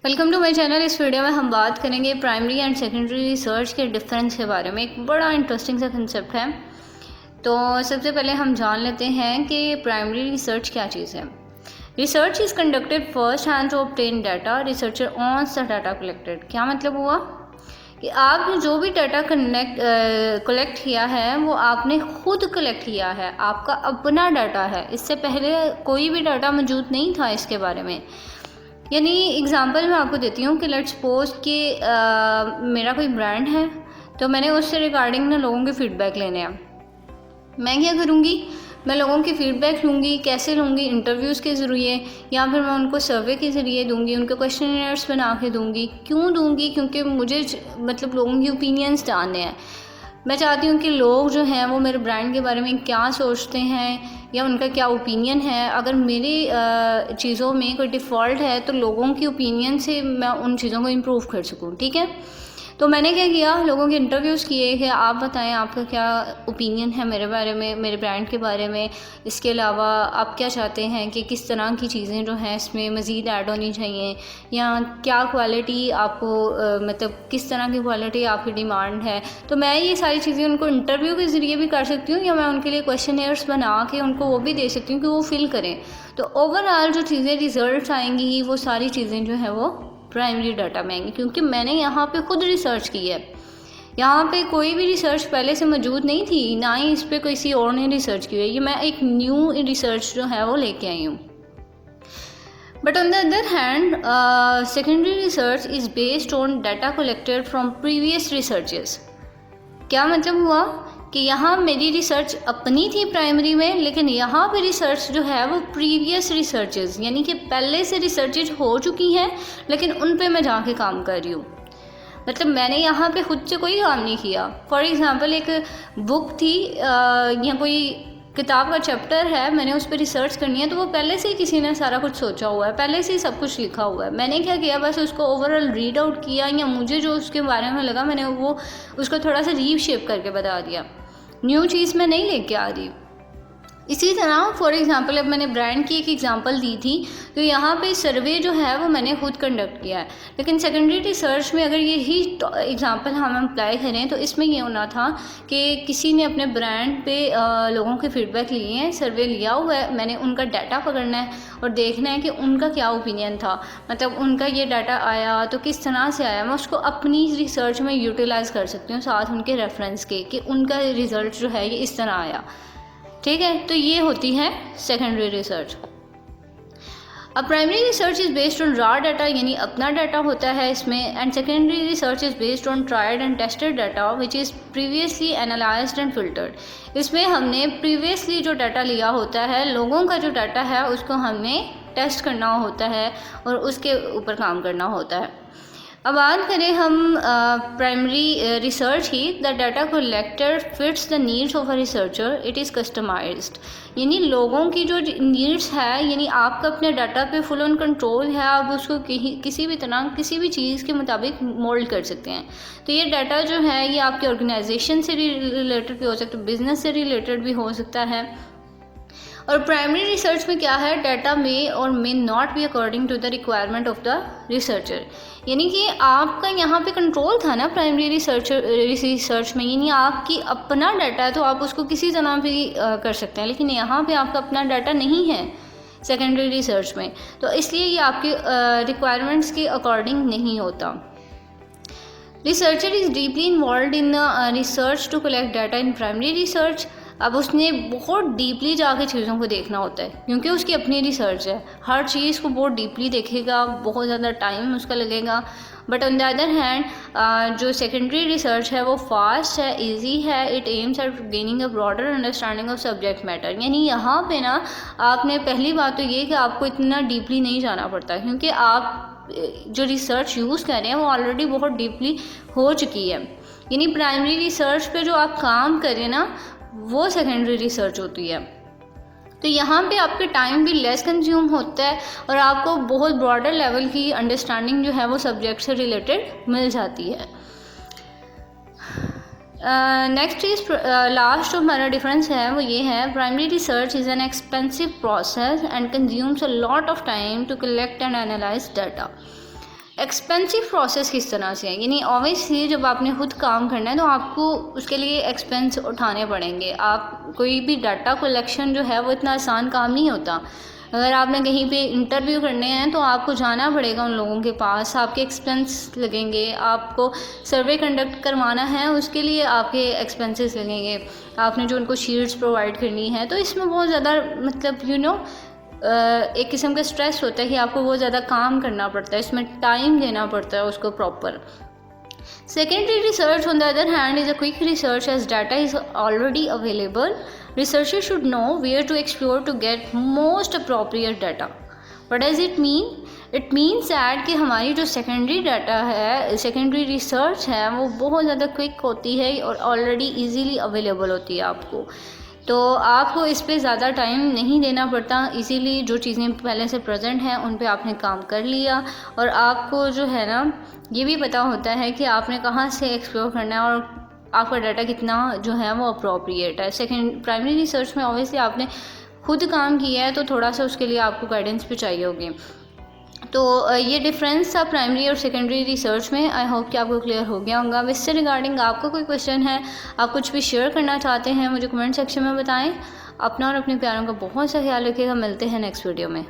Welcome to my channel. इस video में हम बात करेंगे प्राइमरी एंड सेकेंडरी रिसर्च के डिफरेंस के बारे में। एक बड़ा इंटरेस्टिंग सा कंसेप्ट है। तो सबसे पहले हम जान लेते हैं कि प्राइमरी रिसर्च क्या चीज़ है। Research is conducted first hand to obtain data, researcher owns the data collected. क्या मतलब हुआ कि आपने जो भी डाटा कलेक्ट किया है वो आपने खुद कलेक्ट किया है, आपका अपना डाटा है। इससे पहले कोई भी डाटा मौजूद नहीं था इसके बारे में। यानी एग्ज़ाम्पल मैं आपको देती हूँ कि लेट्स सपोज कि मेरा कोई ब्रांड है, तो मैंने उससे रिगार्डिंग ना लोगों के फ़ीडबैक लेने हैं। मैं क्या करूँगी, मैं लोगों की फ़ीडबैक लूँगी। कैसे लूँगी? इंटरव्यूज़ के ज़रिए, या फिर मैं उनको सर्वे के ज़रिए दूँगी, उनको क्वेश्चनर्स बना के दूँगी। क्यों दूँगी? क्योंकि मुझे मतलब लोगों की ओपिनियंस जानने हैं। मैं चाहती हूँ कि लोग जो हैं वो मेरे ब्रांड के बारे में क्या सोचते हैं या उनका क्या ओपिनियन है। अगर मेरी चीज़ों में कोई डिफ़ॉल्ट है तो लोगों की ओपिनियन से मैं उन चीज़ों को इम्प्रूव कर सकूँ। ठीक है, तो मैंने क्या किया, लोगों के इंटरव्यूज़ किए कि आप बताएं आपका क्या ओपिनियन है मेरे बारे में, मेरे ब्रांड के बारे में। इसके अलावा आप क्या चाहते हैं कि किस तरह की चीज़ें जो हैं इसमें मज़ीद ऐड होनी चाहिए, या क्या क्वालिटी आपको मतलब किस तरह की क्वालिटी आपकी डिमांड है। तो मैं ये सारी चीज़ें उनको इंटरव्यू के ज़रिए भी कर सकती हूँ, या मैं उनके लिए क्वेश्चनर्स बना के उनको वो भी दे सकती हूँ कि वो फिल करें। तो ओवरऑल जो चीज़ें रिज़ल्ट आएंगी वो सारी चीज़ें जो है वो प्राइमरी डाटा में आएंगी, क्योंकि मैंने यहाँ पे खुद रिसर्च की है। यहाँ पे कोई भी रिसर्च पहले से मौजूद नहीं थी, ना ही इस पर किसी और ने रिसर्च की है। ये मैं एक न्यू रिसर्च जो है वो लेके आई हूँ। But on the other hand secondary research is based on data collected from previous researches. क्या मतलब हुआ कि यहाँ मेरी रिसर्च अपनी थी प्राइमरी में, लेकिन यहाँ पे रिसर्च जो है वो प्रीवियस रिसर्चेस, यानी कि पहले से रिसर्चेज हो चुकी हैं लेकिन उन पे मैं जाके काम कर रही हूँ। मतलब मैंने यहाँ पे खुद से कोई काम नहीं किया। फॉर एग्ज़ाम्पल एक बुक थी या कोई किताब का चैप्टर है, मैंने उस पर रिसर्च करनी है, तो वो पहले से ही किसी ने सारा कुछ सोचा हुआ है, पहले से ही सब कुछ लिखा हुआ है। मैंने क्या किया, बस उसको ओवरऑल रीड आउट किया, या मुझे जो उसके बारे में लगा मैंने वो उसको थोड़ा सा रीशेप करके बता दिया। न्यू चीज़ मैं नहीं लेके आ रही। इसी तरह फॉर एग्ज़ाम्पल अब मैंने ब्रांड की एक एग्ज़ाम्पल दी थी, तो यहाँ पे सर्वे जो है वो मैंने खुद कंडक्ट किया है। लेकिन सेकेंडरी रिसर्च में अगर यही एग्ज़ाम्पल हम अप्लाई करें तो इसमें ये होना था कि किसी ने अपने ब्रांड पे लोगों के फीडबैक लिए हैं, सर्वे लिया हुआ है, मैंने उनका डाटा पकड़ना है और देखना है कि उनका क्या ओपिनियन था, मतलब उनका ये डाटा आया तो किस तरह से आया। मैं उसको अपनी रिसर्च में यूटिलाइज़ कर सकती हूँ साथ उनके रेफरेंस के, कि उनका रिज़ल्ट जो है ये इस तरह आया। ठीक है, तो ये होती है सेकेंडरी रिसर्च। अब primary research is based on raw data, यानी अपना डाटा होता है इसमें, and secondary research is based on tried and tested data which is previously analysed and filtered. इसमें हमने प्रीवियसली जो डाटा लिया होता है, लोगों का जो डाटा है उसको हमने टेस्ट करना होता है और उसके ऊपर काम करना होता है। अब बात करें हम प्राइमरी रिसर्च की, the data collected fits the needs of a researcher, it is customised. यानी लोगों की जो नीड्स है, यानी आपका अपने डाटा पे फुल ऑन कंट्रोल है, आप उसको किसी भी तरह किसी भी चीज़ के मुताबिक मोल्ड कर सकते हैं। तो ये डाटा जो है ये आपके ऑर्गेनाइजेशन से रिलेटेड भी हो सकता है, बिजनेस से रिलेटेड भी हो सकता है। और प्राइमरी रिसर्च में क्या है, डाटा में और may not be according to the requirement of the researcher. यानी कि आपका यहाँ पे कंट्रोल था ना प्राइमरी रिसर्च में, यानी आपकी अपना डाटा है तो आप उसको किसी तरह भी कर सकते हैं, लेकिन यहाँ पे आपका अपना डाटा नहीं है सेकेंडरी रिसर्च में, तो इसलिए ये आपके रिक्वायरमेंट्स के अकॉर्डिंग नहीं होता। Researcher is deeply involve in research to collect data in primary research. अब उसने बहुत डीपली जाके चीज़ों को देखना होता है, क्योंकि उसकी अपनी रिसर्च है, हर चीज़ को बहुत डीपली देखेगा, बहुत ज़्यादा टाइम उसका लगेगा। But on the other hand जो सेकेंडरी रिसर्च है वो फास्ट है, इजी है, it aims at gaining a broader understanding of subject matter. यानी यहाँ पे ना आपने पहली बात तो ये कि आपको इतना डीपली नहीं जाना पड़ता, क्योंकि आप जो रिसर्च यूज़ कर रहे हैं वो ऑलरेडी बहुत डीपली हो चुकी है। यानी प्राइमरी रिसर्च पे जो आप काम करें ना वो सेकेंडरी रिसर्च होती है। तो यहाँ पे आपके टाइम भी लेस कंज्यूम होता है और आपको बहुत ब्रॉडर लेवल की अंडरस्टैंडिंग जो है वो सब्जेक्ट से रिलेटेड मिल जाती है। नेक्स्ट इज लास्ट जो हमारा डिफरेंस है वो ये है, primary research is an expensive process and consumes a lot of time to collect and analyse data. Expensive process किस तरह से है, यानी ऑब्वियसली जब आपने खुद काम करना है तो आपको उसके लिए एक्सपेंस उठाने पड़ेंगे। आप कोई भी डाटा कलेक्शन जो है वो इतना आसान काम नहीं होता। अगर आपने कहीं पे इंटरव्यू करने हैं तो आपको जाना पड़ेगा उन लोगों के पास, आपके एक्सपेंस लगेंगे। आपको सर्वे कंडक्ट करवाना है, उसके लिए आपके एक्सपेंसेस लगेंगे। आपने जो उनको शीट्स प्रोवाइड करनी है, तो इसमें बहुत ज़्यादा मतलब एक किस्म का स्ट्रेस होता है कि आपको बहुत ज़्यादा काम करना पड़ता है, इसमें टाइम देना पड़ता है उसको proper. Secondary research, on the other hand, is a quick research as data is already available. Researchers should know where to explore to get most appropriate data. What does it mean? It means that कि हमारी जो secondary data है, secondary research है, वो बहुत ज़्यादा quick होती है और ऑलरेडी इजीली अवेलेबल होती है आपको। तो आपको इस पे ज़्यादा टाइम नहीं देना पड़ता। इजीली जो चीज़ें पहले से प्रेजेंट हैं उन पे आपने काम कर लिया, और आपको जो है ना ये भी पता होता है कि आपने कहाँ से एक्सप्लोर करना है और आपका डाटा कितना जो है वो अप्रोप्रिएट है। सेकेंड प्राइमरी रिसर्च में ऑब्वियसली आपने खुद काम किया है तो थोड़ा सा उसके लिए आपको गाइडेंस भी चाहिए होगी। तो ये डिफरेंस था प्राइमरी और सेकेंडरी रिसर्च में। आई होप कि आपको क्लियर हो गया होगा। इससे रिगार्डिंग आपका कोई क्वेश्चन है, आप कुछ भी शेयर करना चाहते हैं, मुझे कमेंट सेक्शन में बताएं। अपना और अपने प्यारों का बहुत सा ख्याल रखिएगा। मिलते हैं नेक्स्ट वीडियो में।